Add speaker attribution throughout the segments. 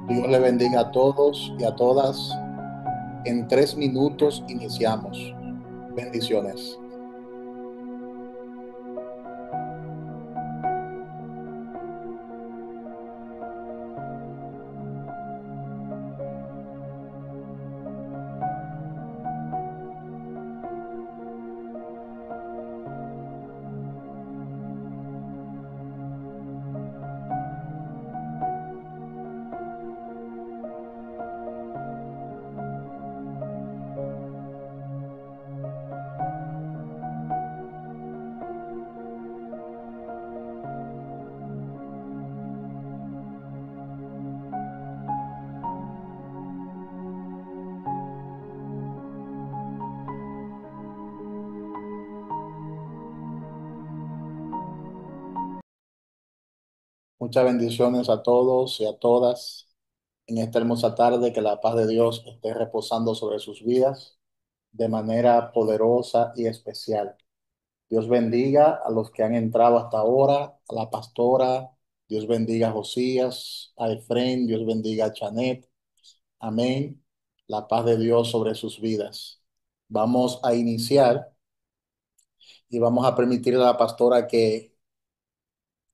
Speaker 1: Dios le bendiga a todos y a todas. En 3 minutos iniciamos. Bendiciones. Muchas bendiciones a todos y a todas en esta hermosa tarde. Que la paz de Dios esté reposando sobre sus vidas de manera poderosa y especial. Dios bendiga a los que han entrado hasta ahora, a la pastora. Dios bendiga a Josías, a Efraín. Dios bendiga a Chanet. Amén. La paz de Dios sobre sus vidas. Vamos a iniciar y vamos a permitirle a la pastora que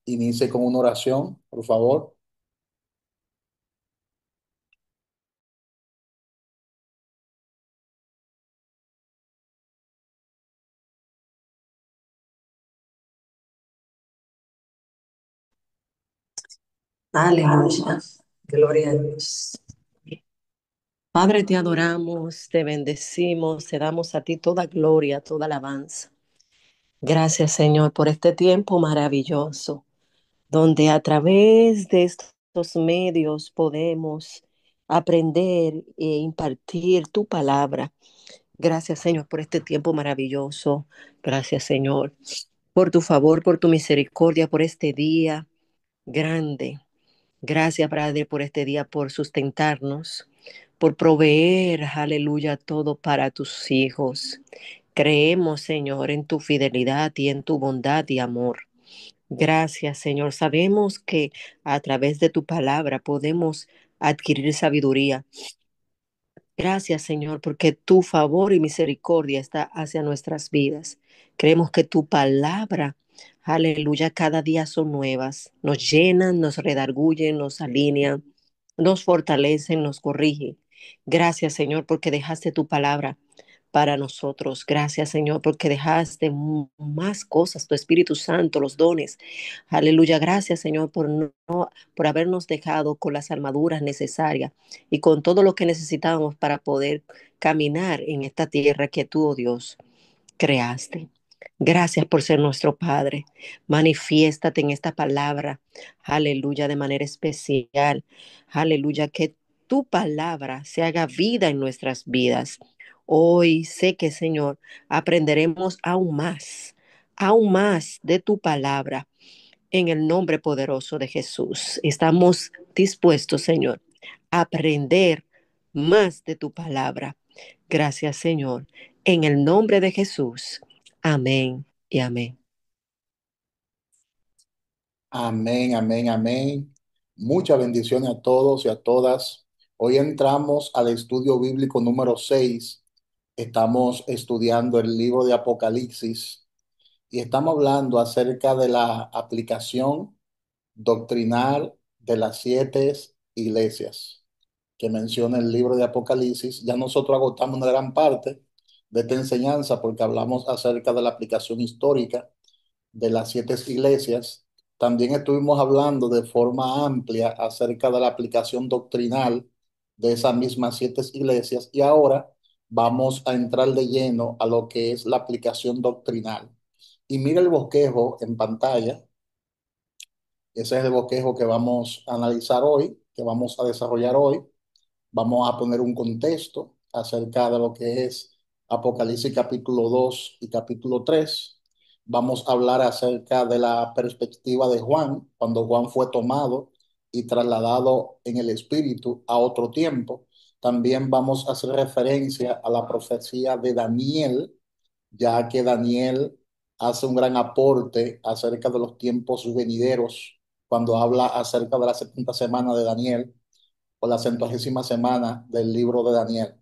Speaker 1: inicie con una oración, por favor.
Speaker 2: Aleluya. Gloria a Dios. Padre, te adoramos, te bendecimos, te damos a ti toda gloria, toda alabanza. Gracias, Señor, por este tiempo maravilloso, donde a través de estos medios podemos aprender e impartir tu palabra. Gracias, Señor, por este tiempo maravilloso. Gracias, Señor, por tu favor, por tu misericordia, por este día grande. Gracias, Padre, por este día, por sustentarnos, por proveer, aleluya, todo para tus hijos. Creemos, Señor, en tu fidelidad y en tu bondad y amor. Gracias, Señor. Sabemos que a través de tu palabra podemos adquirir sabiduría. Gracias, Señor, porque tu favor y misericordia está hacia nuestras vidas. Creemos que tu palabra, aleluya, cada día son nuevas. Nos llenan, nos redarguyen, nos alinean, nos fortalecen, nos corrigen. Gracias, Señor, porque dejaste tu palabra para nosotros. Gracias, Señor, porque dejaste más cosas, tu Espíritu Santo, los dones. Aleluya. Gracias, Señor, por habernos dejado con las armaduras necesarias y con todo lo que necesitábamos para poder caminar en esta tierra que tú, oh Dios, creaste. Gracias por ser nuestro Padre. Manifiéstate en esta palabra. Aleluya, de manera especial. Aleluya, que tu palabra se haga vida en nuestras vidas. Hoy sé que, Señor, aprenderemos aún más de tu palabra en el nombre poderoso de Jesús. Estamos dispuestos, Señor, a aprender más de tu palabra. Gracias, Señor. En el nombre de Jesús. Amén y amén.
Speaker 1: Amén, amén, amén. Muchas bendiciones a todos y a todas. Hoy entramos al estudio bíblico número 6. Estamos estudiando el libro de Apocalipsis y estamos hablando acerca de la aplicación doctrinal de las 7 iglesias que menciona el libro de Apocalipsis. Ya nosotros agotamos una gran parte de esta enseñanza porque hablamos acerca de la aplicación histórica de las 7 iglesias. También estuvimos hablando de forma amplia acerca de la aplicación doctrinal de esas mismas 7 iglesias y ahora vamos a entrar de lleno a lo que es la aplicación doctrinal. Y mira el bosquejo en pantalla. Ese es el bosquejo que vamos a analizar hoy, que vamos a desarrollar hoy. Vamos a poner un contexto acerca de lo que es Apocalipsis capítulo 2 y capítulo 3. Vamos a hablar acerca de la perspectiva de Juan, cuando Juan fue tomado y trasladado en el espíritu a otro tiempo. También vamos a hacer referencia a la profecía de Daniel, ya que Daniel hace un gran aporte acerca de los tiempos venideros cuando habla acerca de las 70 semanas de Daniel. por la 70ª semana del libro de Daniel.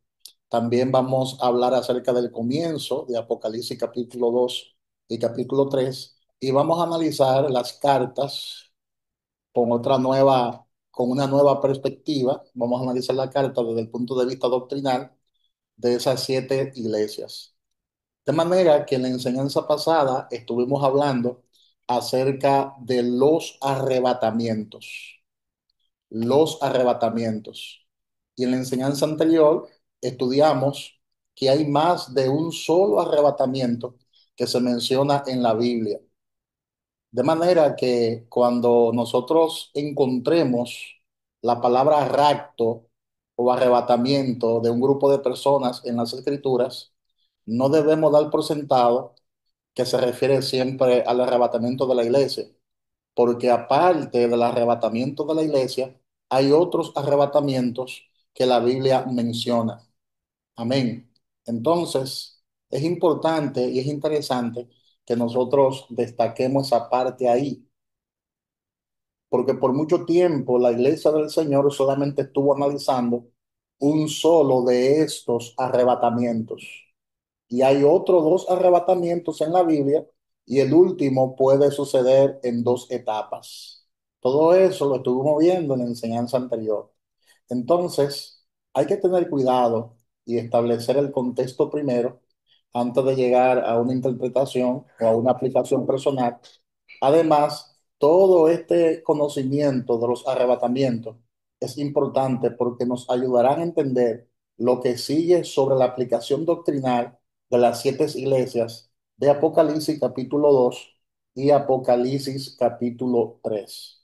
Speaker 1: También vamos a hablar acerca del comienzo de Apocalipsis capítulo 2 y capítulo 3 y vamos a analizar las cartas con una nueva perspectiva. Vamos a analizar la carta desde el punto de vista doctrinal de esas 7 iglesias. De manera que en la enseñanza pasada estuvimos hablando acerca de los arrebatamientos. Y en la enseñanza anterior estudiamos que hay más de un solo arrebatamiento que se menciona en la Biblia. De manera que cuando nosotros encontremos la palabra rapto o arrebatamiento de un grupo de personas en las Escrituras, no debemos dar por sentado que se refiere siempre al arrebatamiento de la iglesia, porque aparte del arrebatamiento de la iglesia, hay otros arrebatamientos que la Biblia menciona. Amén. Entonces, es importante y es interesante que nosotros destaquemos esa parte ahí, porque por mucho tiempo la iglesia del Señor solamente estuvo analizando un solo de estos arrebatamientos. Y hay otros 2 arrebatamientos en la Biblia y el último puede suceder en 2 etapas. Todo eso lo estuvimos viendo en la enseñanza anterior. Entonces, hay que tener cuidado y establecer el contexto primero antes de llegar a una interpretación o a una aplicación personal. Además, todo este conocimiento de los arrebatamientos es importante porque nos ayudarán a entender lo que sigue sobre la aplicación doctrinal de las 7 iglesias de Apocalipsis capítulo 2 y Apocalipsis capítulo 3.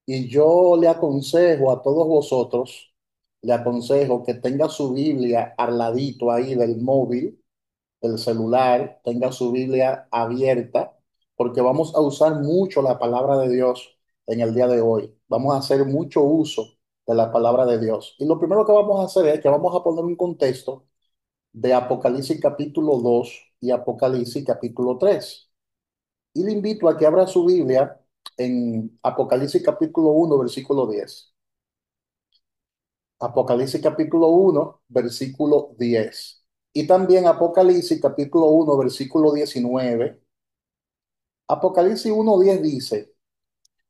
Speaker 1: Y yo le aconsejo a todos vosotros, le aconsejo que tenga su Biblia al ladito ahí del móvil, el celular, tenga su Biblia abierta, porque vamos a usar mucho la palabra de Dios en el día de hoy. Vamos a hacer mucho uso de la palabra de Dios. Y lo primero que vamos a hacer es que vamos a poner un contexto de Apocalipsis capítulo 2 y Apocalipsis capítulo 3. Y le invito a que abra su Biblia en Apocalipsis capítulo 1 versículo 10. Apocalipsis capítulo 1 versículo 10. Y también Apocalipsis capítulo 1 versículo 19. Apocalipsis 1:10 dice,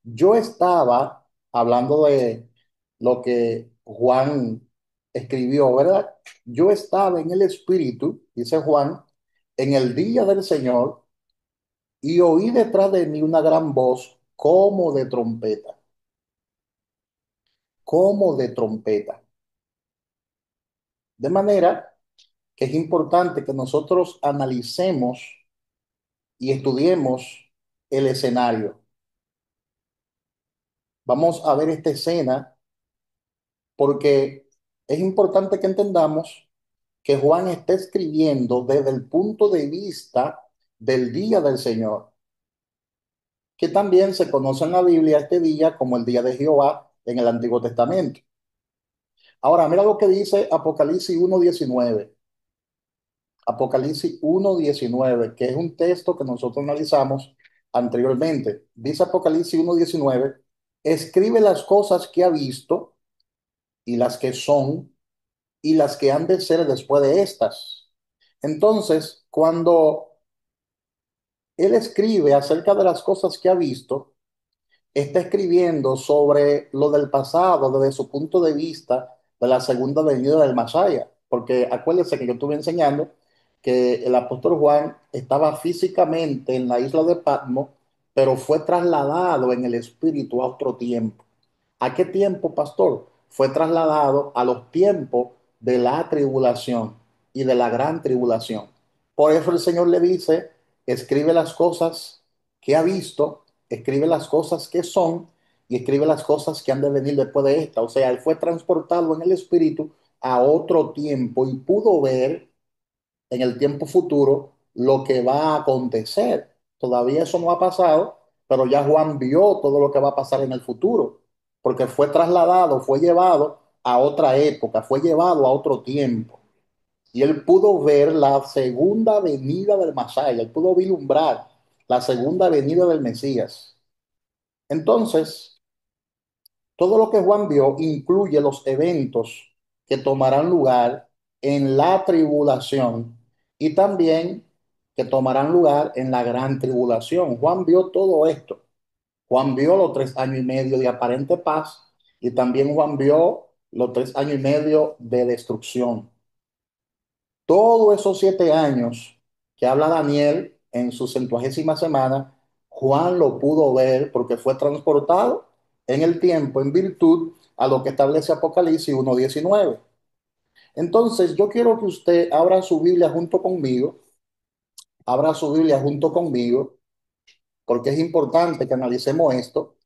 Speaker 1: yo estaba hablando de lo que Juan escribió, ¿verdad? Yo estaba en el Espíritu, dice Juan, en el día del Señor y oí detrás de mí una gran voz como de trompeta, como de trompeta. De manera que es importante que nosotros analicemos y estudiemos el escenario. Vamos a ver esta escena porque es importante que entendamos que Juan está escribiendo desde el punto de vista del día del Señor, que también se conoce en la Biblia este día como el día de Jehová en el Antiguo Testamento. Ahora, mira lo que dice Apocalipsis 1:19. Apocalipsis 1:19, que es un texto que nosotros analizamos anteriormente. Dice Apocalipsis 1:19, escribe las cosas que ha visto y las que son y las que han de ser después de estas. Entonces, cuando él escribe acerca de las cosas que ha visto, está escribiendo sobre lo del pasado desde su punto de vista de la segunda venida del Masaya. Porque acuérdense que yo estuve enseñando que el apóstol Juan estaba físicamente en la isla de Patmos, pero fue trasladado en el espíritu a otro tiempo. ¿A qué tiempo, pastor? Fue trasladado a los tiempos de la tribulación y de la gran tribulación. Por eso el Señor le dice, escribe las cosas que ha visto, escribe las cosas que son y escribe las cosas que han de venir después de esta. O sea, él fue transportado en el espíritu a otro tiempo y pudo ver en el tiempo futuro lo que va a acontecer. Todavía eso no ha pasado, pero ya Juan vio todo lo que va a pasar en el futuro, porque fue trasladado, fue llevado a otra época, fue llevado a otro tiempo. Y él pudo ver la segunda venida del Masaya, él pudo vislumbrar la segunda venida del Mesías. Entonces, Todo lo que Juan vio incluye los eventos que tomarán lugar en la tribulación y también que tomarán lugar en la gran tribulación. Juan vio todo esto. Juan vio los 3 años y medio de aparente paz y también Juan vio los 3 años y medio de destrucción. Todos esos 7 años que habla Daniel en su 70ª semana, Juan lo pudo ver porque fue transportado en el tiempo en virtud a lo que establece Apocalipsis 1:19. Entonces, yo quiero que usted abra su Biblia junto conmigo, porque es importante que analicemos esto.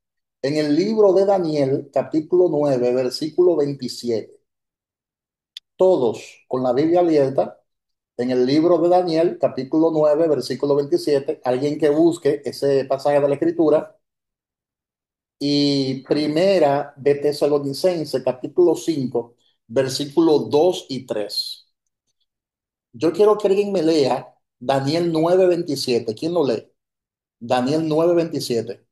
Speaker 1: En el libro de Daniel, capítulo 9 versículo 27. Todos con la Biblia abierta en el libro de Daniel, capítulo 9 versículo 27, alguien que busque ese pasaje de la Escritura, y primera de Tesalonicense, capítulo 5 versículo 2 y 3. Yo quiero que alguien me lea Daniel 9:27. ¿Quién lo lee? Daniel 9:27.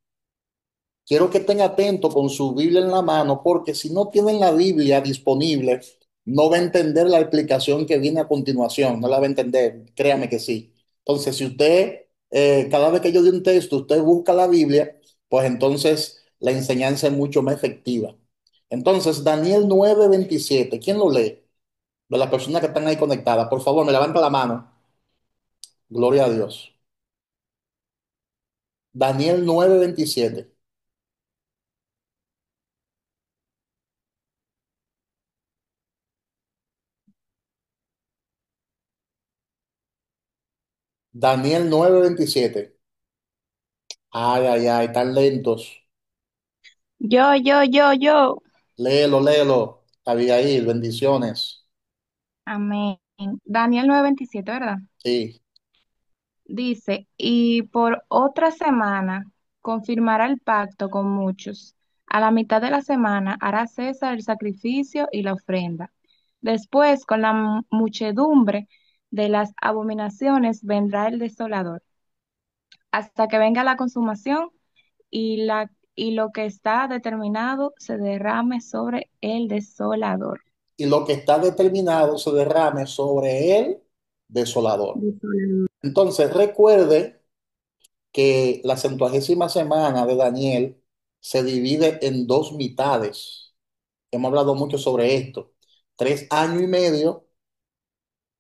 Speaker 1: Quiero que estén atentos con su Biblia en la mano, porque si no tienen la Biblia disponible, no va a entender la explicación que viene a continuación, no la va a entender, créame que sí. Entonces, si usted, cada vez que yo doy un texto, usted busca la Biblia, pues entonces la enseñanza es mucho más efectiva. Entonces, Daniel 9:27, ¿quién lo lee? De las personas que están ahí conectadas, por favor, me levanta la mano. Gloria a Dios. Daniel 9:27. Daniel 9:27. Ay, ay, ay, tan lentos.
Speaker 3: Yo.
Speaker 1: Léelo, léelo. Abigail, bendiciones.
Speaker 3: Amén. Daniel 9:27, ¿verdad?
Speaker 1: Sí.
Speaker 3: Dice, y por otra semana confirmará el pacto con muchos. A la mitad de la semana hará cesar el sacrificio y la ofrenda. Después, con la muchedumbre de las abominaciones, vendrá el desolador, hasta que venga la consumación y lo que está determinado se derrame sobre el desolador.
Speaker 1: Y lo que está determinado se derrame sobre el desolador. Entonces, recuerde que la 70ª semana de Daniel se divide en dos mitades. Hemos hablado mucho sobre esto. 3 años y medio,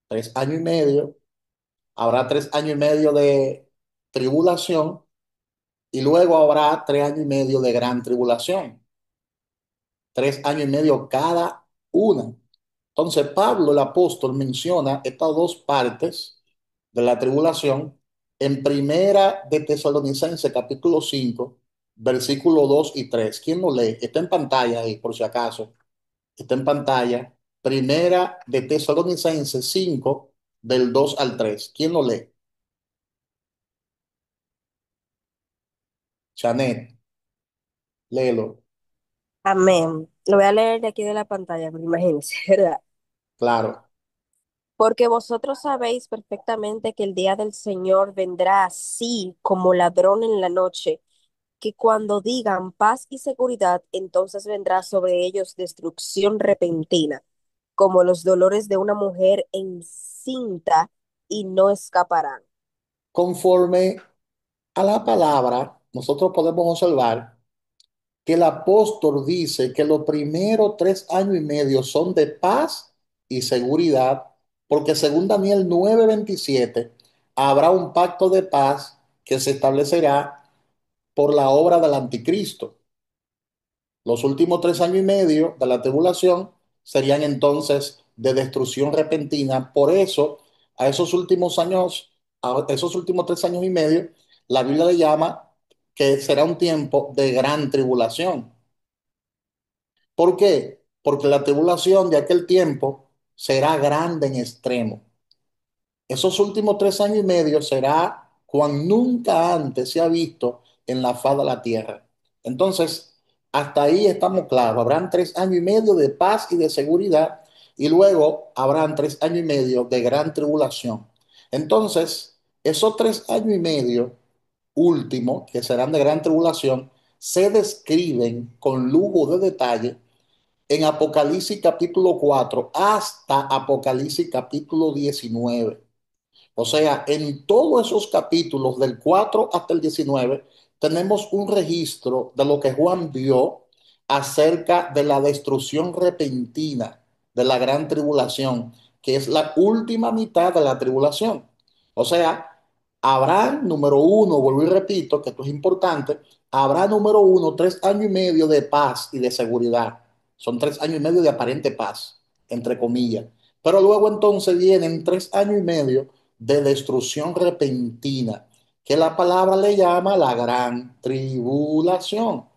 Speaker 1: 3 años y medio, habrá 3 años y medio de tribulación y luego habrá 3 años y medio de gran tribulación. 3 años y medio cada una. Entonces, Pablo, el apóstol, menciona estas dos partes de la tribulación en primera de Tesalonicenses, capítulo 5 versículo 2 y 3. ¿Quién lo lee? Está en pantalla ahí, por si acaso. Está en pantalla. Primera de Tesalonicenses 5 del 2 al 3. ¿Quién lo lee? Chanet, léelo.
Speaker 2: Amén. Lo voy a leer de aquí de la pantalla, pero imagínense, ¿verdad?
Speaker 1: Claro.
Speaker 2: Porque vosotros sabéis perfectamente que el día del Señor vendrá así como ladrón en la noche, que cuando digan paz y seguridad, entonces vendrá sobre ellos destrucción repentina, como los dolores de una mujer encinta, y no escaparán.
Speaker 1: Conforme a la palabra, nosotros podemos observar que el apóstol dice que los primeros 3 años y medio son de paz y seguridad, porque según Daniel 9:27 habrá un pacto de paz que se establecerá por la obra del anticristo. Los últimos 3 años y medio de la tribulación serían entonces de destrucción repentina. Por eso, a esos últimos 3 años y medio, la Biblia le llama que será un tiempo de gran tribulación. ¿Por qué? Porque la tribulación de aquel tiempo será grande en extremo. Esos últimos 3 años y medio será cuan nunca antes se ha visto en la faz de la tierra. Entonces, hasta ahí estamos claros. Habrán 3 años y medio de paz y de seguridad y luego habrán 3 años y medio de gran tribulación. Entonces, esos 3 años y medio últimos, que serán de gran tribulación, se describen con lujo de detalle en Apocalipsis capítulo 4 hasta Apocalipsis capítulo 19. O sea, en todos esos capítulos del 4 hasta el 19 tenemos un registro de lo que Juan vio acerca de la destrucción repentina de la gran tribulación, que es la última mitad de la tribulación. O sea, habrá, número uno, vuelvo y repito, que esto es importante, habrá, número uno, 3 años y medio de paz y de seguridad. Son 3 años y medio de aparente paz, entre comillas. Pero luego entonces vienen 3 años y medio de destrucción repentina, que la palabra le llama la gran tribulación.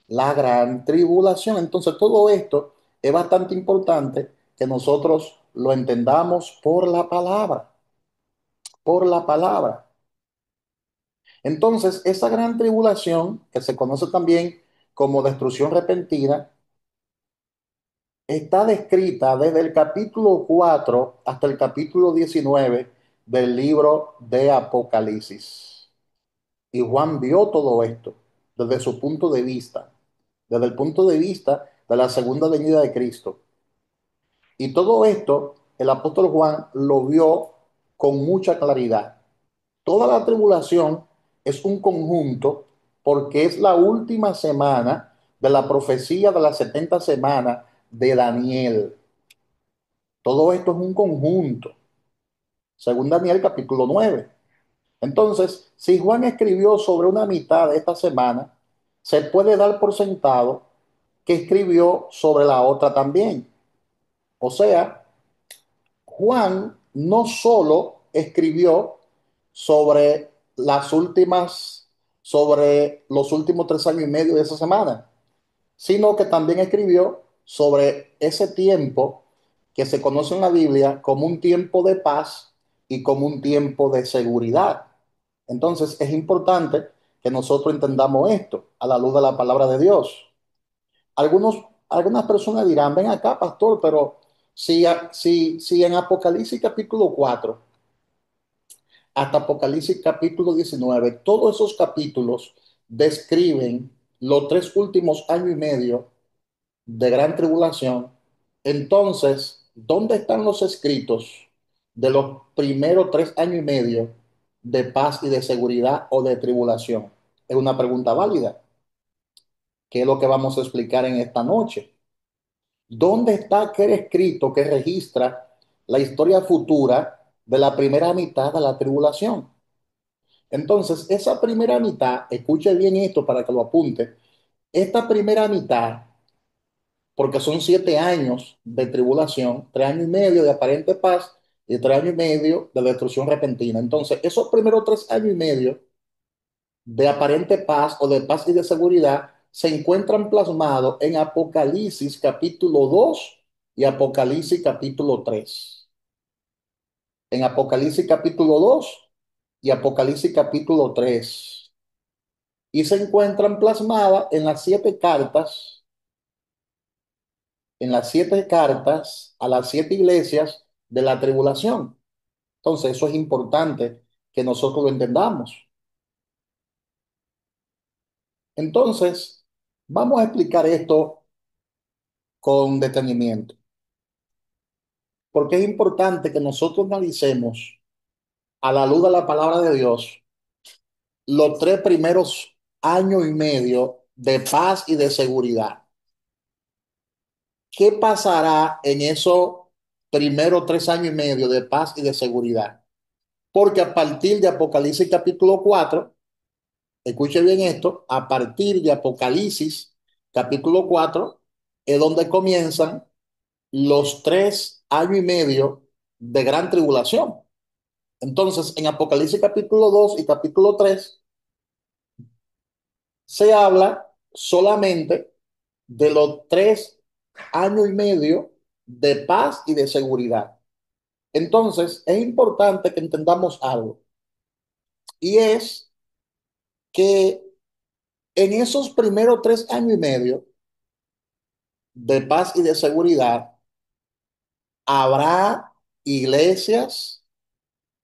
Speaker 1: La gran tribulación. Entonces todo esto es bastante importante que nosotros lo entendamos por la palabra, por la palabra. Entonces, esa gran tribulación, que se conoce también como destrucción repentina, está descrita desde el capítulo 4 hasta el capítulo 19 del libro de Apocalipsis. Y Juan vio todo esto desde su punto de vista, desde el punto de vista de la segunda venida de Cristo. Y todo esto el apóstol Juan lo vio con mucha claridad. Toda la tribulación es un conjunto porque es la última semana de la profecía de las 70 semanas de Daniel. Todo esto es un conjunto, según Daniel capítulo 9. Entonces, si Juan escribió sobre una mitad de esta semana, se puede dar por sentado que escribió sobre la otra también. O sea, Juan no solo escribió sobre sobre los últimos 3 años y medio de esa semana, sino que también escribió sobre ese tiempo que se conoce en la Biblia como un tiempo de paz y como un tiempo de seguridad. Entonces es importante que nosotros entendamos esto a la luz de la palabra de Dios. Algunas personas dirán, ven acá, pastor, pero si en Apocalipsis capítulo 4 hasta Apocalipsis capítulo 19, todos esos capítulos describen los 3 últimos años y medio de gran tribulación, entonces, ¿dónde están los escritos de los primeros 3 años y medio de paz y de seguridad o de tribulación? Es una pregunta válida, que es lo que vamos a explicar en esta noche. ¿Dónde está aquel escrito que registra la historia futura de la primera mitad de la tribulación? Entonces, esa primera mitad, escuche bien esto para que lo apunte, esta primera mitad, porque son 7 años de tribulación, 3 años y medio de aparente paz y 3 años y medio de destrucción repentina. Entonces, esos primeros 3 años y medio de aparente paz o de paz y de seguridad se encuentran plasmados en Apocalipsis capítulo 2 y Apocalipsis capítulo 3. En Apocalipsis capítulo 2 y Apocalipsis capítulo 3. Y se encuentran plasmadas en las 7 cartas a las 7 iglesias de la tribulación. Entonces, eso es importante que nosotros lo entendamos. Entonces, vamos a explicar esto con detenimiento, porque es importante que nosotros analicemos a la luz de la palabra de Dios los 3 primeros años y medio de paz y de seguridad. ¿Qué pasará en esos primeros 3 años y medio de paz y de seguridad? Porque a partir de Apocalipsis capítulo 4, escuche bien esto, a partir de Apocalipsis capítulo 4 es donde comienzan los 3 años y medio de gran tribulación. Entonces, en Apocalipsis capítulo 2 y capítulo 3 se habla solamente de los 3 años y medio de paz y de seguridad. Entonces, es importante que entendamos algo, y es que en esos primeros 3 años y medio de paz y de seguridad, habrá iglesias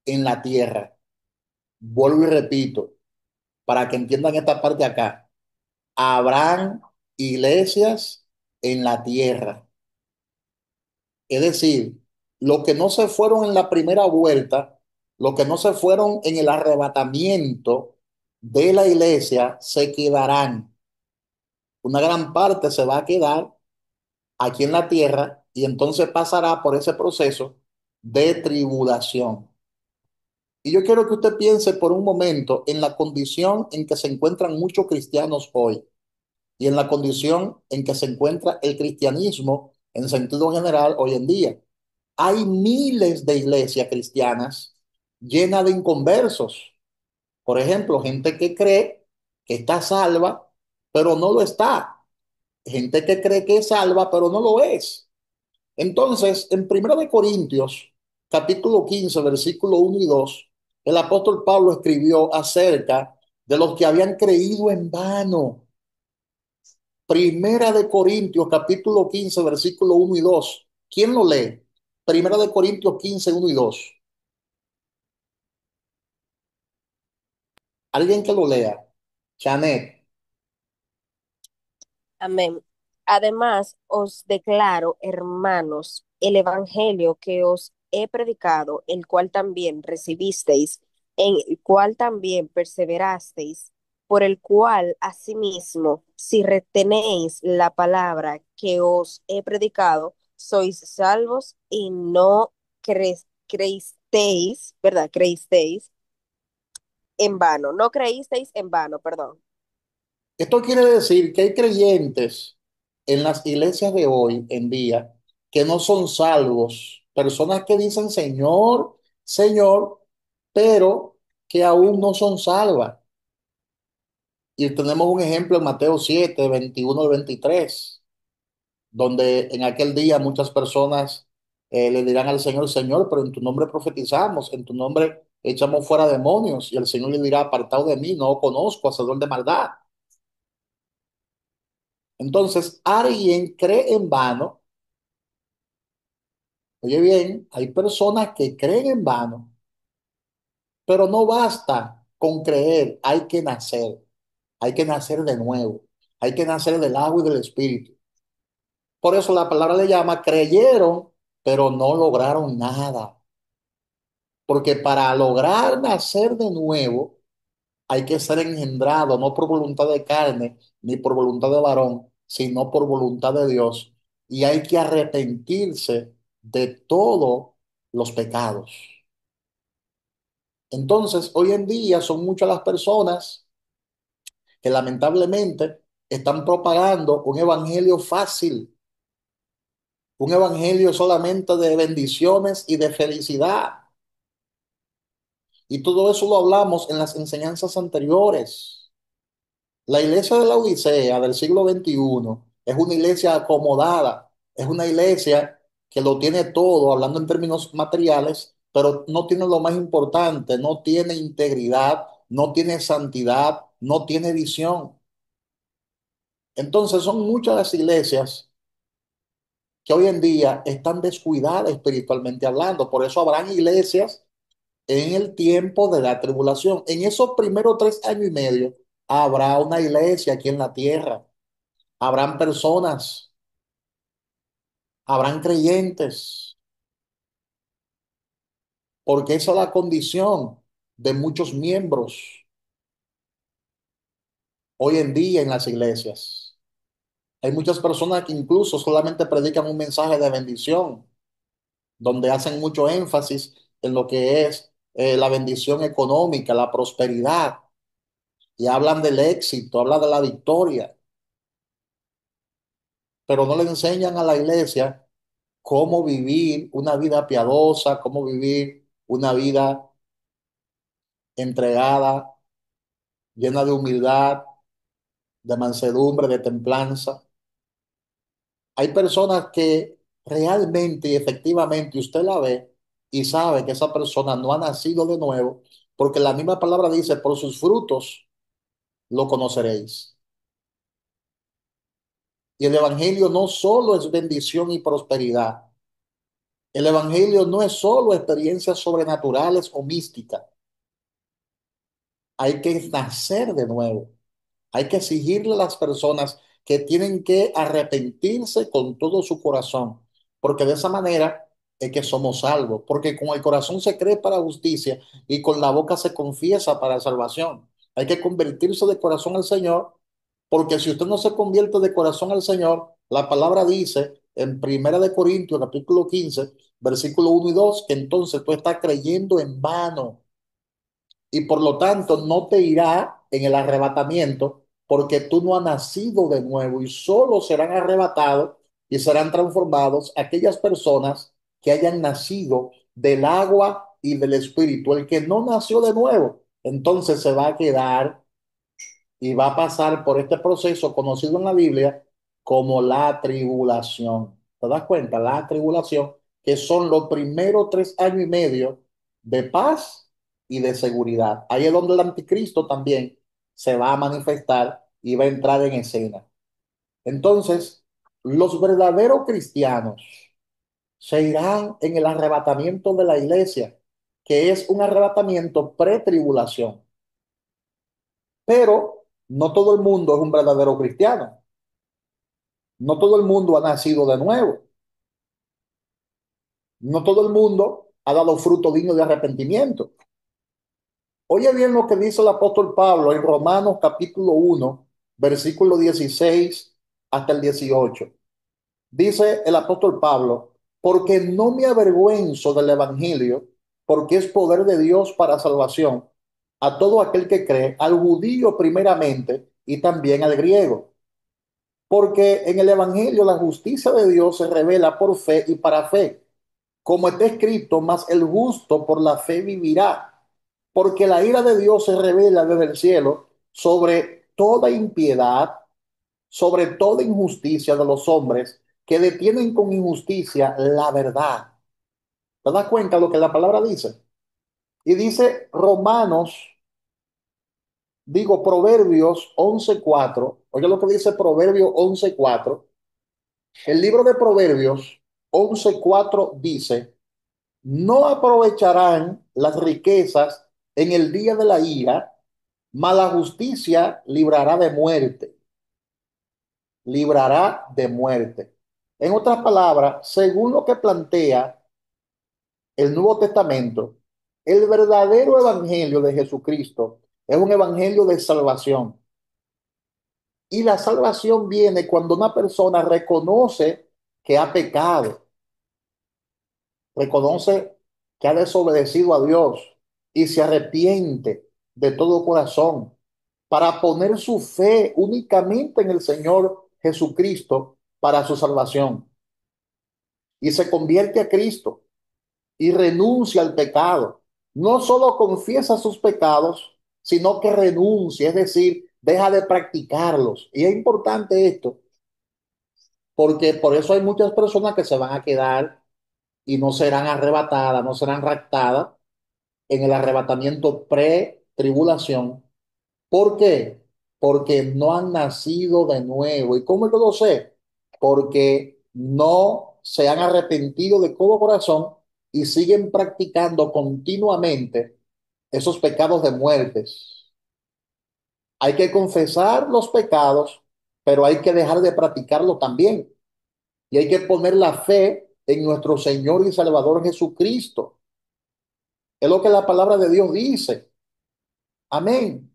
Speaker 1: en la tierra. Vuelvo y repito, para que entiendan esta parte acá. habrán iglesias en la tierra. Es decir, los que no se fueron en la primera vuelta, los que no se fueron en el arrebatamiento de la iglesia, se quedarán. Una gran parte se va a quedar aquí en la tierra y entonces pasará por ese proceso de tribulación. Y yo quiero que usted piense por un momento en la condición en que se encuentran muchos cristianos hoy y en la condición en que se encuentra el cristianismo en sentido general hoy en día. Hay miles de iglesias cristianas llenas de inconversos. Por ejemplo, gente que cree que está salva, pero no lo está. Gente que cree que es salva, pero no lo es. Entonces, en 1 Corintios, capítulo 15, versículo 1 y 2, el apóstol Pablo escribió acerca de los que habían creído en vano. 1 Corintios, capítulo 15, versículo 1 y 2. ¿Quién lo lee? 1 Corintios 15, 1 y 2. Alguien que lo lea. Janet.
Speaker 4: Amén. Además, os declaro, hermanos, el evangelio que os he predicado, el cual también recibisteis, en el cual también perseverasteis, por el cual asimismo, si retenéis la palabra que os he predicado, sois salvos y no creísteis, ¿verdad? Creísteis en vano, no creísteis en vano, perdón.
Speaker 1: Esto quiere decir que hay creyentes en las iglesias de hoy en día que no son salvos, personas que dicen Señor, Señor, pero que aún no son salvas. Y tenemos un ejemplo en Mateo 7, 21 al 23, donde en aquel día muchas personas le dirán al Señor, Señor, pero en tu nombre profetizamos, en tu nombre echamos fuera demonios, y el Señor le dirá, apartado de mí, no conozco, hacedor de maldad. Entonces, alguien cree en vano. Oye bien, hay personas que creen en vano, pero no basta con creer, hay que nacer de nuevo, hay que nacer del agua y del espíritu. Por eso la palabra le llama, creyeron, pero no lograron nada. Porque para lograr nacer de nuevo, hay que ser engendrado, no por voluntad de carne, ni por voluntad de varón, sino por voluntad de Dios. Y hay que arrepentirse de todos los pecados. Entonces, hoy en día son muchas las personas que lamentablemente están propagando un evangelio fácil, un evangelio solamente de bendiciones y de felicidad. Y todo eso lo hablamos en las enseñanzas anteriores. La iglesia de la Odisea del siglo XXI es una iglesia acomodada, es una iglesia que lo tiene todo, hablando en términos materiales, pero no tiene lo más importante, no tiene integridad, no tiene santidad, no tiene visión. Entonces son muchas las iglesias que hoy en día están descuidadas espiritualmente hablando. Por eso habrán iglesias en el tiempo de la tribulación. En esos primeros 3 años y medio habrá una iglesia aquí en la tierra. Habrán personas, habrán creyentes, porque esa es la condición de muchos miembros hoy en día en las iglesias. Hay muchas personas que incluso solamente predican un mensaje de bendición, donde hacen mucho énfasis en lo que es la bendición económica, la prosperidad, y hablan del éxito, hablan de la victoria, pero no le enseñan a la iglesia cómo vivir una vida piadosa, cómo vivir una vida entregada, llena de humildad, de mansedumbre, de templanza. Hay personas que realmente y efectivamente usted la ve y sabe que esa persona no ha nacido de nuevo, porque la misma palabra dice, por sus frutos lo conoceréis. Y el evangelio no solo es bendición y prosperidad. El evangelio no es solo experiencias sobrenaturales o místicas. Hay que nacer de nuevo. Hay que exigirle a las personas que tienen que arrepentirse con todo su corazón, porque de esa manera es que somos salvos, porque con el corazón se cree para justicia y con la boca se confiesa para salvación. Hay que convertirse de corazón al Señor, porque si usted no se convierte de corazón al Señor, la palabra dice en Primera de Corintios, capítulo 15, versículo 1 y 2, que entonces tú estás creyendo en vano y por lo tanto no te irá en el arrebatamiento porque tú no has nacido de nuevo y solo serán arrebatados y serán transformados aquellas personas que hayan nacido del agua y del espíritu. El que no nació de nuevo, entonces se va a quedar y va a pasar por este proceso conocido en la Biblia como la tribulación. ¿Te das cuenta? La tribulación, que son los primeros 3 años y medio de paz y de seguridad. Ahí es donde el anticristo también se va a manifestar y va a entrar en escena. Entonces, los verdaderos cristianos se irán en el arrebatamiento de la iglesia, que es un arrebatamiento pre-tribulación. Pero no todo el mundo es un verdadero cristiano. No todo el mundo ha nacido de nuevo. No todo el mundo ha dado fruto digno de arrepentimiento. Oye bien lo que dice el apóstol Pablo en Romanos capítulo 1, versículo 16 hasta el 18. Dice el apóstol Pablo, porque no me avergüenzo del evangelio, porque es poder de Dios para salvación a todo aquel que cree, al judío primeramente y también al griego. Porque en el Evangelio la justicia de Dios se revela por fe y para fe. Como está escrito, mas el justo por la fe vivirá. Porque la ira de Dios se revela desde el cielo sobre toda impiedad, sobre toda injusticia de los hombres que detienen con injusticia la verdad. ¿Te das cuenta de lo que la palabra dice? Y dice Proverbios 11:4. Oye lo que dice Proverbios 11:4. El libro de Proverbios 11:4 dice, no aprovecharán las riquezas en el día de la ira, mas la justicia librará de muerte. En otras palabras, según lo que plantea el Nuevo Testamento, el verdadero evangelio de Jesucristo es un evangelio de salvación. Y la salvación viene cuando una persona reconoce que ha pecado, reconoce que ha desobedecido a Dios y se arrepiente de todo corazón para poner su fe únicamente en el Señor Jesucristo para su salvación y se convierte a Cristo y renuncia al pecado. No solo confiesa sus pecados, sino que renuncia, es decir, deja de practicarlos. Y es importante esto, porque por eso hay muchas personas que se van a quedar y no serán arrebatadas, no serán raptadas en el arrebatamiento pre-tribulación. ¿Por qué? Porque no han nacido de nuevo. ¿Y cómo yo lo sé? Porque no se han arrepentido de todo corazón y siguen practicando continuamente esos pecados de muertes. Hay que confesar los pecados, pero hay que dejar de practicarlo también. Y hay que poner la fe en nuestro Señor y Salvador Jesucristo. Es lo que la palabra de Dios dice. Amén.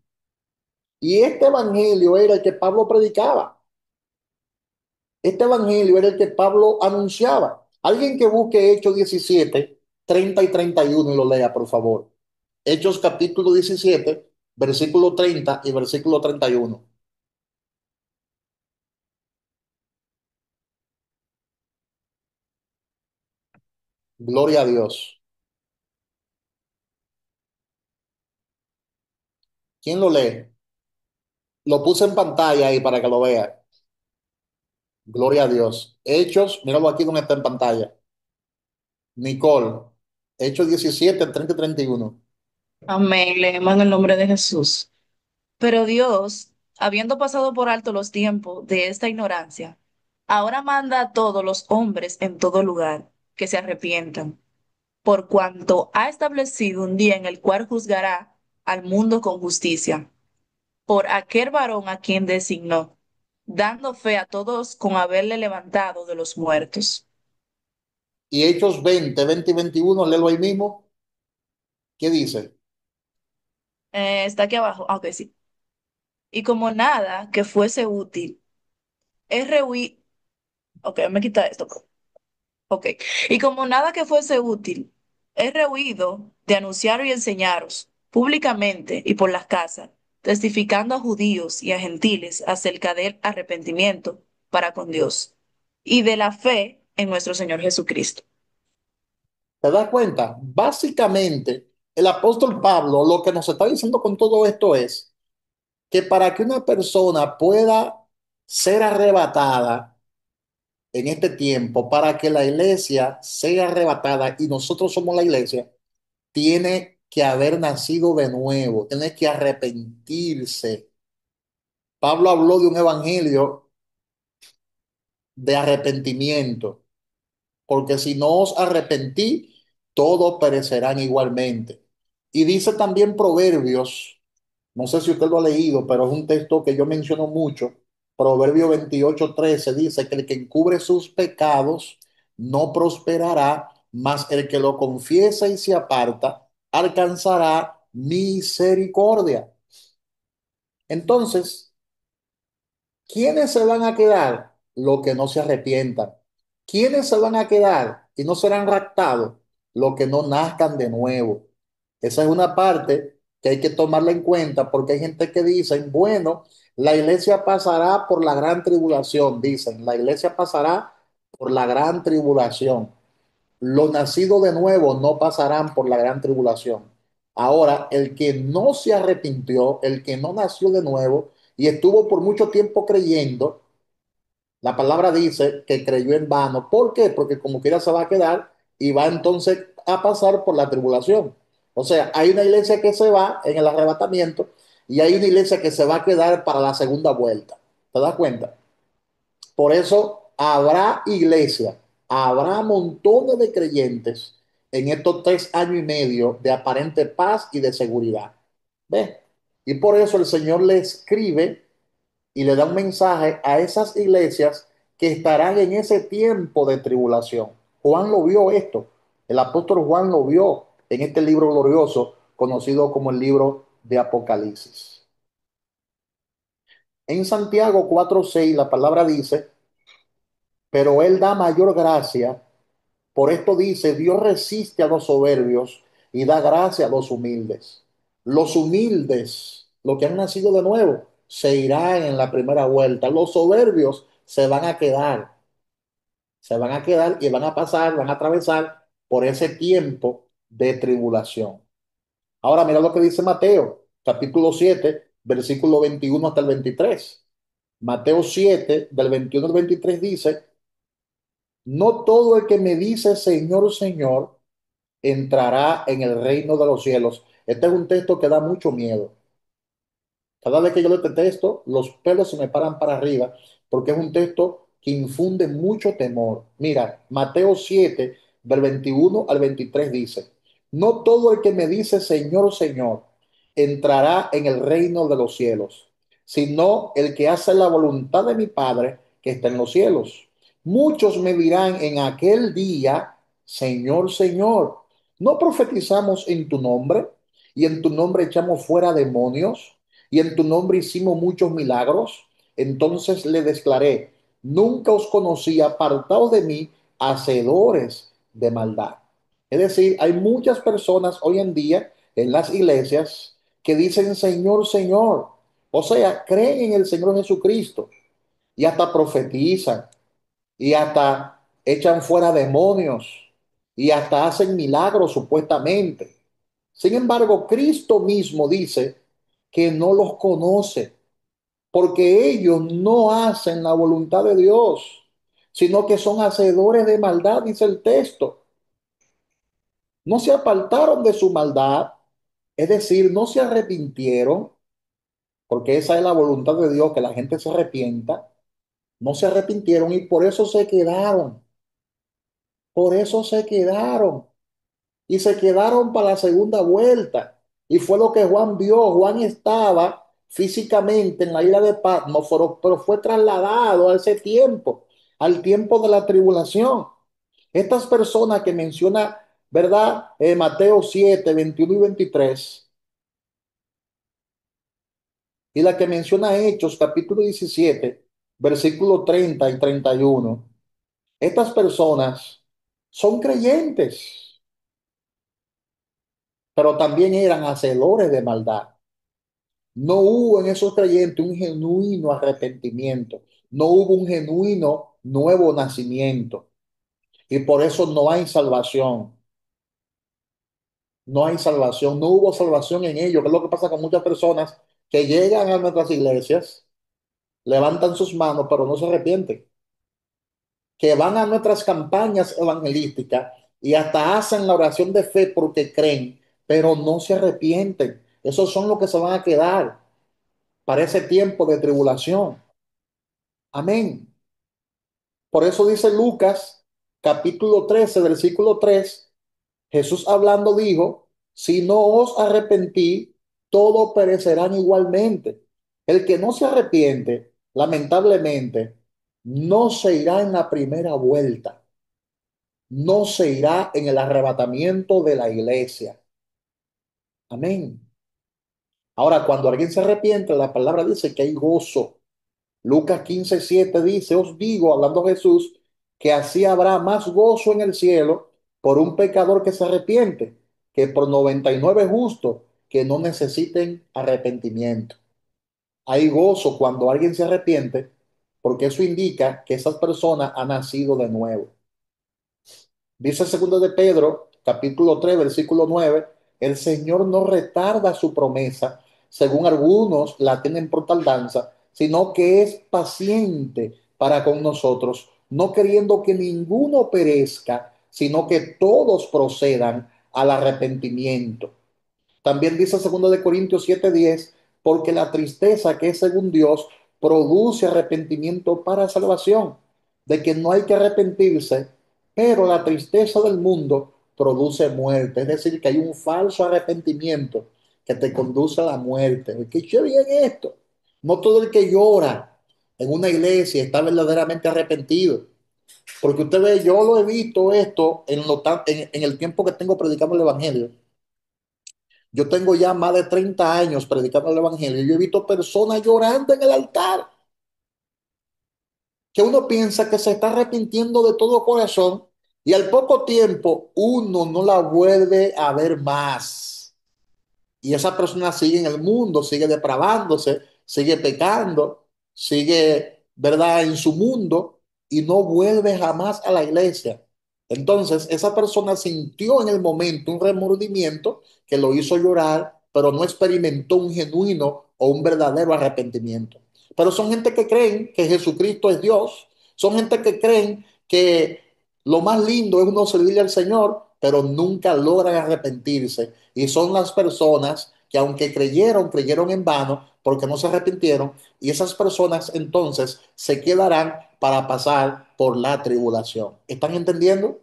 Speaker 1: Y este evangelio era el que Pablo predicaba. Este evangelio era el que Pablo anunciaba. Alguien que busque Hechos 17, 30 y 31 y lo lea, por favor. Hechos capítulo 17, versículo 30 y versículo 31. Gloria a Dios. ¿Quién lo lee? Lo puse en pantalla ahí para que lo vea. Gloria a Dios. Hechos, míralo aquí donde está en pantalla. Nicole. Hechos 17, 30 y 31.
Speaker 5: Amén. Leemos en el nombre de Jesús. Pero Dios, habiendo pasado por alto los tiempos de esta ignorancia, ahora manda a todos los hombres en todo lugar que se arrepientan, por cuanto ha establecido un día en el cual juzgará al mundo con justicia, por aquel varón a quien designó, dando fe a todos con haberle levantado de los muertos.
Speaker 1: Y Hechos 20 y 21, léelo ahí mismo. ¿Qué dice?
Speaker 5: Está aquí abajo. Ah, ok, sí. Y como nada que fuese útil, es rehuí. Ok, me quita esto. Ok. Y como nada que fuese útil, he rehuido de anunciar y enseñaros públicamente y por las casas, testificando a judíos y a gentiles acerca del arrepentimiento para con Dios y de la fe en nuestro Señor Jesucristo.
Speaker 1: ¿Te das cuenta? Básicamente, el apóstol Pablo lo que nos está diciendo con todo esto es que para que una persona pueda ser arrebatada en este tiempo, para que la iglesia sea arrebatada y nosotros somos la iglesia, tiene que haber nacido de nuevo, tiene que arrepentirse. Pablo habló de un evangelio de arrepentimiento, porque si no os arrepentí, todos perecerán igualmente. Y dice también Proverbios, no sé si usted lo ha leído, pero es un texto que yo menciono mucho. Proverbio 28:13 dice que el que encubre sus pecados no prosperará, mas el que lo confiesa y se aparta alcanzará misericordia. Entonces, ¿quiénes se van a quedar? Los que no se arrepientan. ¿Quiénes se van a quedar y no serán raptados? Los que no nazcan de nuevo. Esa es una parte que hay que tomarla en cuenta porque hay gente que dice, bueno, la iglesia pasará por la gran tribulación, dicen, la iglesia pasará por la gran tribulación. Los nacidos de nuevo no pasarán por la gran tribulación. Ahora, el que no se arrepintió, el que no nació de nuevo y estuvo por mucho tiempo creyendo, la palabra dice que creyó en vano. ¿Por qué? Porque como quiera se va a quedar y va entonces a pasar por la tribulación. O sea, hay una iglesia que se va en el arrebatamiento y hay una iglesia que se va a quedar para la segunda vuelta. ¿Te das cuenta? Por eso habrá iglesia, habrá montones de creyentes en estos 3 años y medio de aparente paz y de seguridad. ¿Ves? Y por eso el Señor le escribe y le da un mensaje a esas iglesias que estarán en ese tiempo de tribulación. Juan lo vio esto, el apóstol Juan lo vio en este libro glorioso conocido como el libro de Apocalipsis. En Santiago 4:6 la palabra dice, pero Él da mayor gracia. Por esto dice, Dios resiste a los soberbios y da gracia a los humildes. Los humildes, los que han nacido de nuevo, se irán en la primera vuelta. Los soberbios se van a quedar y van a pasar, van a atravesar por ese tiempo de tribulación. Ahora mira lo que dice Mateo, capítulo 7 versículo 21 hasta el 23. Mateo 7 del 21 al 23 dice, no todo el que me dice Señor, Señor, entrará en el reino de los cielos. Este es un texto que da mucho miedo. Cada vez que yo leo este texto, los pelos se me paran para arriba porque es un texto que infunde mucho temor. Mira, Mateo 7, del 21 al 23 dice, no todo el que me dice Señor, Señor, entrará en el reino de los cielos, sino el que hace la voluntad de mi Padre que está en los cielos. Muchos me dirán en aquel día, Señor, Señor, ¿no profetizamos en tu nombre y en tu nombre echamos fuera demonios? Y en tu nombre hicimos muchos milagros. Entonces le declaré, nunca os conocí, apartados de mí, hacedores de maldad. Es decir, hay muchas personas hoy en día en las iglesias que dicen Señor, Señor. O sea, creen en el Señor Jesucristo y hasta profetizan y hasta echan fuera demonios y hasta hacen milagros supuestamente. Sin embargo, Cristo mismo dice que no los conoce porque ellos no hacen la voluntad de Dios, sino que son hacedores de maldad, dice el texto. No se apartaron de su maldad, es decir, no se arrepintieron, porque esa es la voluntad de Dios, que la gente se arrepienta. No se arrepintieron y por eso se quedaron. Por eso se quedaron. Y se quedaron para la segunda vuelta. Y fue lo que Juan vio. Juan estaba físicamente en la isla de Patmos, pero fue trasladado a ese tiempo, al tiempo de la tribulación. Estas personas que menciona, ¿verdad? Mateo 7 21 y 23, y la que menciona Hechos, capítulo 17 versículo 30 y 31. Estas personas son creyentes, pero también eran hacedores de maldad. No hubo en esos creyentes un genuino arrepentimiento, no hubo un genuino nuevo nacimiento, y por eso no hay salvación. No hay salvación, no hubo salvación en ellos, que es lo que pasa con muchas personas que llegan a nuestras iglesias, levantan sus manos, pero no se arrepienten, que van a nuestras campañas evangelísticas y hasta hacen la oración de fe porque creen, pero no se arrepienten. Esos son los que se van a quedar para ese tiempo de tribulación. Amén. Por eso dice Lucas, capítulo 13 versículo 3. Jesús hablando dijo, si no os arrepentí, todos perecerán igualmente. El que no se arrepiente, lamentablemente, no se irá en la primera vuelta, no se irá en el arrebatamiento de la iglesia. Amén. Ahora, cuando alguien se arrepiente, la palabra dice que hay gozo. Lucas 15:7 dice, os digo, hablando Jesús, que así habrá más gozo en el cielo por un pecador que se arrepiente que por 99 justos que no necesiten arrepentimiento. Hay gozo cuando alguien se arrepiente porque eso indica que esa persona ha nacido de nuevo. Dice segundo de Pedro, capítulo 3 versículo 9, el Señor no retarda su promesa, según algunos la tienen por tardanza, sino que es paciente para con nosotros, no queriendo que ninguno perezca, sino que todos procedan al arrepentimiento. También dice 2 Corintios 7:10, porque la tristeza que es según Dios produce arrepentimiento para salvación, de que no hay que arrepentirse, pero la tristeza del mundo produce muerte. Es decir, que hay un falso arrepentimiento que te conduce a la muerte. Escuche bien esto. No todo el que llora en una iglesia está verdaderamente arrepentido. Porque usted ve, yo lo he visto esto en el tiempo que tengo predicando el Evangelio. Yo tengo ya más de 30 años predicando el Evangelio. Yo he visto personas llorando en el altar, que uno piensa que se está arrepintiendo de todo corazón y al poco tiempo uno no la vuelve a ver más. Y esa persona sigue en el mundo, sigue depravándose, sigue pecando, sigue, ¿verdad?, en su mundo y no vuelve jamás a la iglesia. Entonces, esa persona sintió en el momento un remordimiento que lo hizo llorar, pero no experimentó un genuino o un verdadero arrepentimiento. Pero son gente que creen que Jesucristo es Dios, son gente que creen que lo más lindo es uno servirle al Señor, pero nunca logran arrepentirse. Y son las personas que aunque creyeron, creyeron en vano porque no se arrepintieron. Y esas personas entonces se quedarán para pasar por la tribulación. ¿Están entendiendo?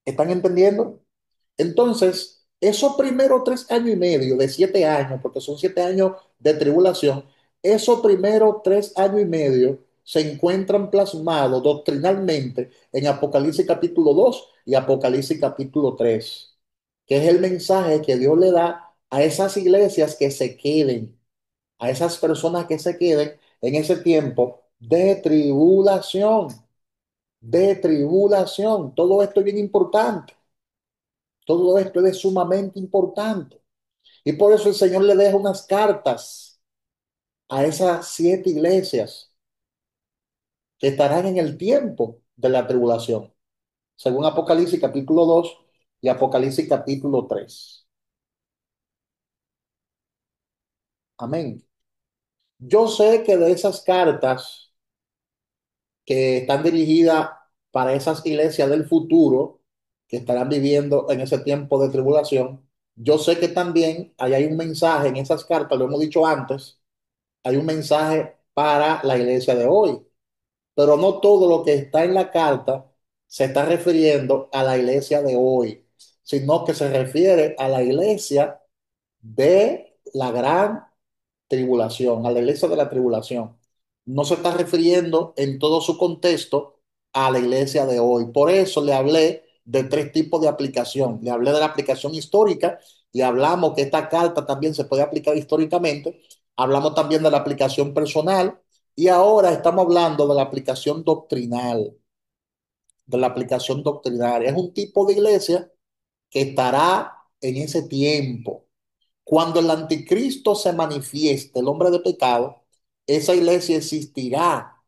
Speaker 1: ¿Están entendiendo? Entonces, esos primeros 3 años y medio de 7 años, porque son 7 años de tribulación, esos primeros 3 años y medio se encuentran plasmados doctrinalmente en Apocalipsis capítulo 2 y Apocalipsis capítulo 3, que es el mensaje que Dios le da a esas iglesias que se queden, a esas personas que se queden en ese tiempo de tribulación, de tribulación. Todo esto es bien importante. Todo esto es sumamente importante. Y por eso el Señor le deja unas cartas a esas 7 iglesias que estarán en el tiempo de la tribulación, según Apocalipsis capítulo 2 y Apocalipsis capítulo 3. Amén. Yo sé que de esas cartas que están dirigidas para esas iglesias del futuro que estarán viviendo en ese tiempo de tribulación, yo sé que también ahí hay un mensaje en esas cartas, lo hemos dicho antes, hay un mensaje para la iglesia de hoy, pero no todo lo que está en la carta se está refiriendo a la iglesia de hoy, sino que se refiere a la iglesia de la gran tribulación, a la iglesia de la tribulación. No se está refiriendo en todo su contexto a la iglesia de hoy. Por eso le hablé de tres tipos de aplicación. Le hablé de la aplicación histórica y hablamos que esta carta también se puede aplicar históricamente. Hablamos también de la aplicación personal y ahora estamos hablando de la aplicación doctrinal, de la aplicación doctrinaria. Es un tipo de iglesia que estará en ese tiempo. Cuando el anticristo se manifieste, el hombre de pecado, esa iglesia existirá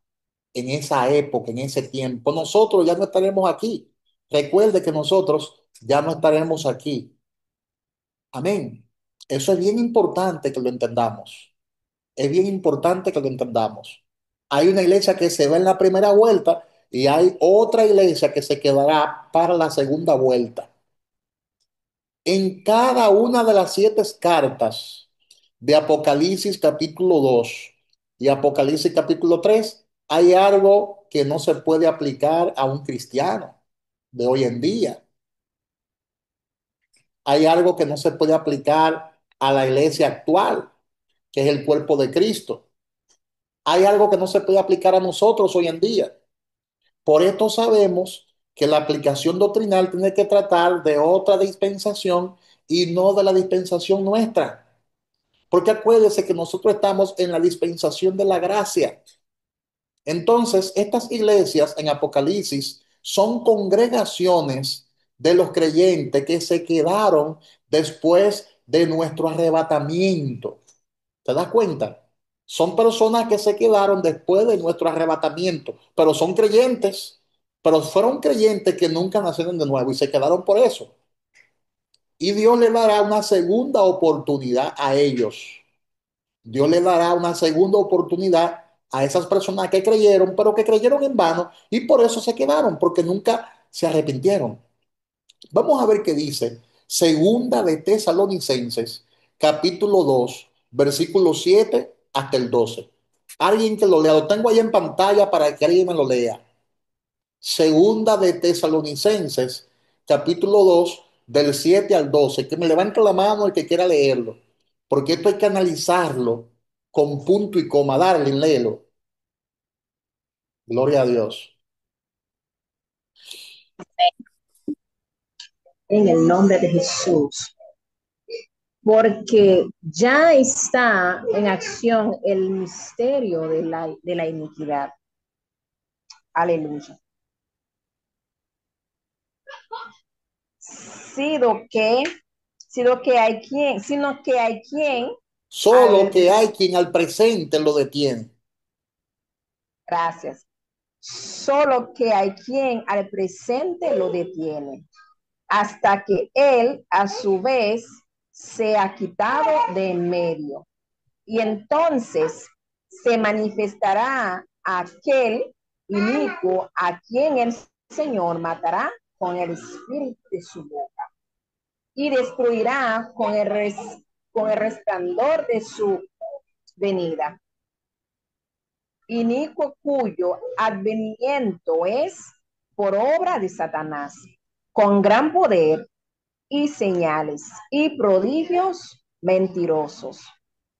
Speaker 1: en esa época, en ese tiempo. Nosotros ya no estaremos aquí. Recuerde que nosotros ya no estaremos aquí. Amén. Eso es bien importante que lo entendamos. Es bien importante que lo entendamos. Hay una iglesia que se va en la primera vuelta y hay otra iglesia que se quedará para la segunda vuelta. En cada una de las siete cartas de Apocalipsis capítulo 2 y Apocalipsis capítulo 3 hay algo que no se puede aplicar a un cristiano de hoy en día. Hay algo que no se puede aplicar a la iglesia actual, que es el cuerpo de Cristo. Hay algo que no se puede aplicar a nosotros hoy en día. Por esto sabemos que la aplicación doctrinal tiene que tratar de otra dispensación y no de la dispensación nuestra. Porque acuérdese que nosotros estamos en la dispensación de la gracia. Entonces, estas iglesias en Apocalipsis son congregaciones de los creyentes que se quedaron después de nuestro arrebatamiento. ¿Te das cuenta? Son personas que se quedaron después de nuestro arrebatamiento, pero son creyentes, pero fueron creyentes que nunca nacieron de nuevo y se quedaron por eso. Y Dios le dará una segunda oportunidad a ellos. Dios le dará una segunda oportunidad a esas personas que creyeron, pero que creyeron en vano y por eso se quedaron, porque nunca se arrepintieron. Vamos a ver qué dice Segunda de Tesalonicenses, capítulo 2 versículo 7 hasta el 12. Alguien que lo lea, lo tengo ahí en pantalla para que alguien me lo lea. Segunda de Tesalonicenses, capítulo 2 del 7 al 12. Que me levante la mano el que quiera leerlo, porque esto hay que analizarlo con punto y coma. Darle, léelo. Gloria a Dios.
Speaker 6: En el nombre de Jesús, porque ya está en acción el misterio de la iniquidad. Aleluya. Sido que, sino que hay quien
Speaker 1: Solo que hay quien al presente lo detiene.
Speaker 6: gracias, solo que hay quien al presente lo detiene, hasta que él a su vez sea quitado de en medio. Y entonces se manifestará aquel inicuo a quien el Señor matará con el espíritu de su boca y destruirá con el resplandor de su venida. Inicuo cuyo advenimiento es por obra de Satanás, con gran poder y señales y prodigios mentirosos,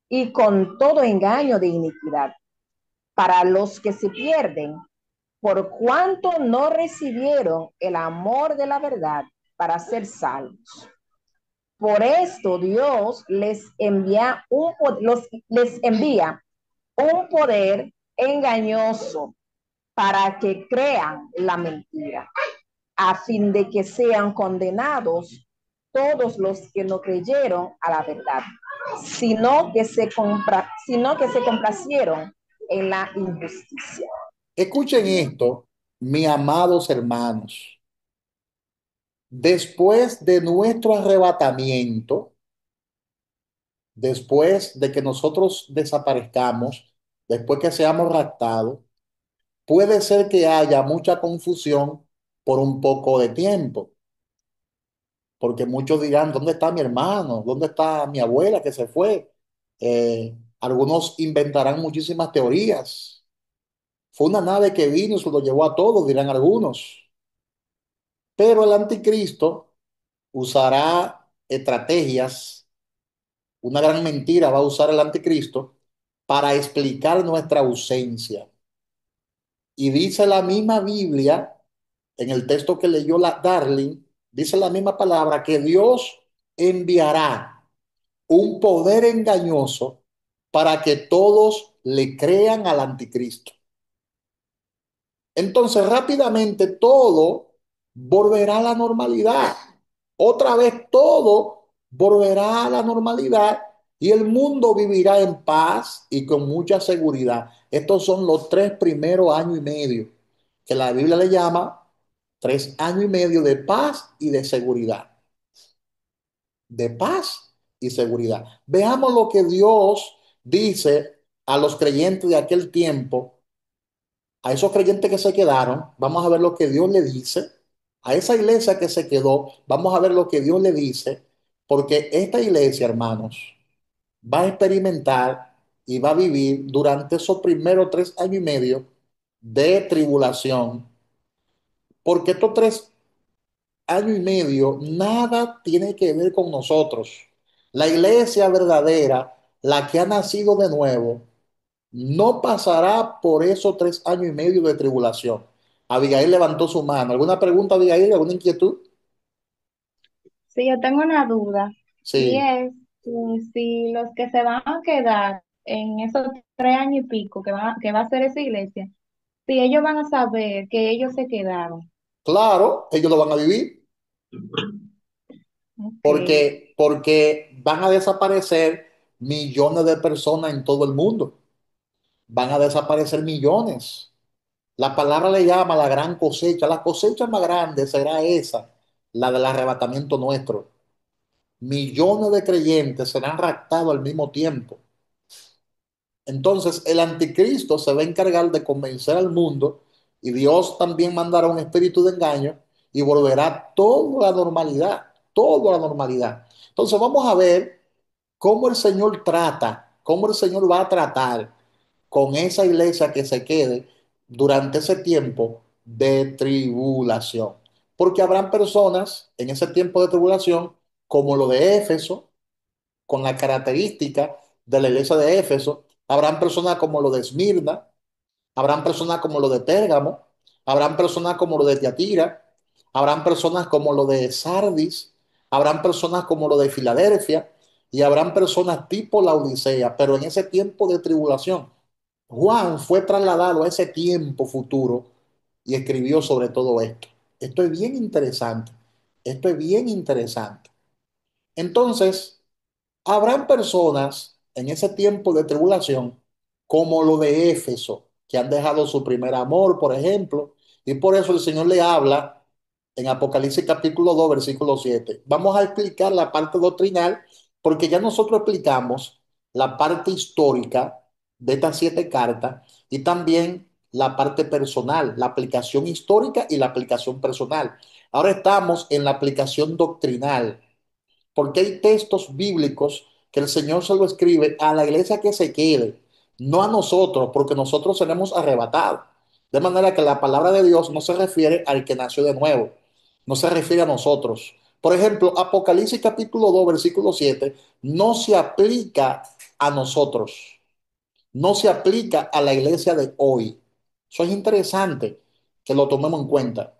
Speaker 6: y con todo engaño de iniquidad, para los que se pierden, por cuanto no recibieron el amor de la verdad para ser salvos. Por esto Dios les envía un poder engañoso para que crean la mentira, a fin de que sean condenados todos los que no creyeron a la verdad, sino que se complacieron en la injusticia.
Speaker 1: Escuchen esto, mis amados hermanos. Después de nuestro arrebatamiento, después de que nosotros desaparezcamos, después que seamos raptados, puede ser que haya mucha confusión por un poco de tiempo, porque muchos dirán, ¿dónde está mi hermano? ¿Dónde está mi abuela que se fue? Algunos inventarán muchísimas teorías. Fue una nave que vino y se lo llevó a todos, dirán algunos. Pero el anticristo usará estrategias Una gran mentira va a usar el anticristo para explicar nuestra ausencia. Y dice la misma Biblia, en el texto que leyó la Darling, dice la misma palabra que Dios enviará un poder engañoso para que todos le crean al anticristo. Entonces rápidamente todo volverá a la normalidad. Otra vez todo volverá a la normalidad y el mundo vivirá en paz y con mucha seguridad. Estos son los 3 primeros años y medio que la Biblia le llama 3 años y medio de paz y de seguridad. De paz y seguridad. Veamos lo que Dios dice a los creyentes de aquel tiempo, a esos creyentes que se quedaron. Vamos a ver lo que Dios le dice. A esa iglesia que se quedó, vamos a ver lo que Dios le dice, porque esta iglesia, hermanos, va a experimentar y va a vivir durante esos primeros 3 años y medio de tribulación, porque estos 3 años y medio nada tiene que ver con nosotros. La iglesia verdadera, la que ha nacido de nuevo, no pasará por esos 3 años y medio de tribulación. Abigail levantó su mano. ¿Alguna pregunta, Abigail? ¿Alguna inquietud?
Speaker 3: Sí, yo tengo una duda y
Speaker 1: Sí,
Speaker 3: es si los que se van a quedar en esos 3 años y pico que va a ser esa iglesia, si ellos van a saber que ellos se quedaron.
Speaker 1: claro, ellos lo van a vivir
Speaker 3: Ok,
Speaker 1: porque van a desaparecer millones de personas en todo el mundo. Van a desaparecer millones. La palabra le llama la gran cosecha. La cosecha más grande será esa, la del arrebatamiento nuestro. Millones de creyentes serán raptados al mismo tiempo. Entonces el anticristo se va a encargar de convencer al mundo y Dios también mandará un espíritu de engaño y volverá todo a la normalidad, todo a la normalidad. Entonces vamos a ver cómo el Señor trata, cómo el Señor va a tratar con esa iglesia que se quede durante ese tiempo de tribulación. Porque habrán personas en ese tiempo de tribulación, como lo de Éfeso, con la característica de la iglesia de Éfeso. Habrán personas como lo de Esmirna, habrán personas como lo de Pérgamo, habrán personas como lo de Tiatira, habrán personas como lo de Sardis, habrán personas como lo de Filadelfia y habrán personas tipo la Odisea, pero en ese tiempo de tribulación. Juan fue trasladado a ese tiempo futuro y escribió sobre todo esto. Esto es bien interesante. Esto es bien interesante. Entonces, habrán personas en ese tiempo de tribulación, como lo de Éfeso, que han dejado su primer amor, por ejemplo, y por eso el Señor le habla en Apocalipsis capítulo 2 versículo 7. Vamos a explicar la parte doctrinal, porque ya nosotros explicamos la parte histórica de estas 7 cartas y también la parte personal, la aplicación histórica y la aplicación personal. Ahora estamos en la aplicación doctrinal, porque hay textos bíblicos que el Señor se lo escribe a la iglesia que se quede, no a nosotros, porque nosotros seremos arrebatados. De manera que la palabra de Dios no se refiere al que nació de nuevo, no se refiere a nosotros. Por ejemplo, Apocalipsis capítulo 2 versículo 7 no se aplica a nosotros, no se aplica a la iglesia de hoy. Eso es interesante que lo tomemos en cuenta.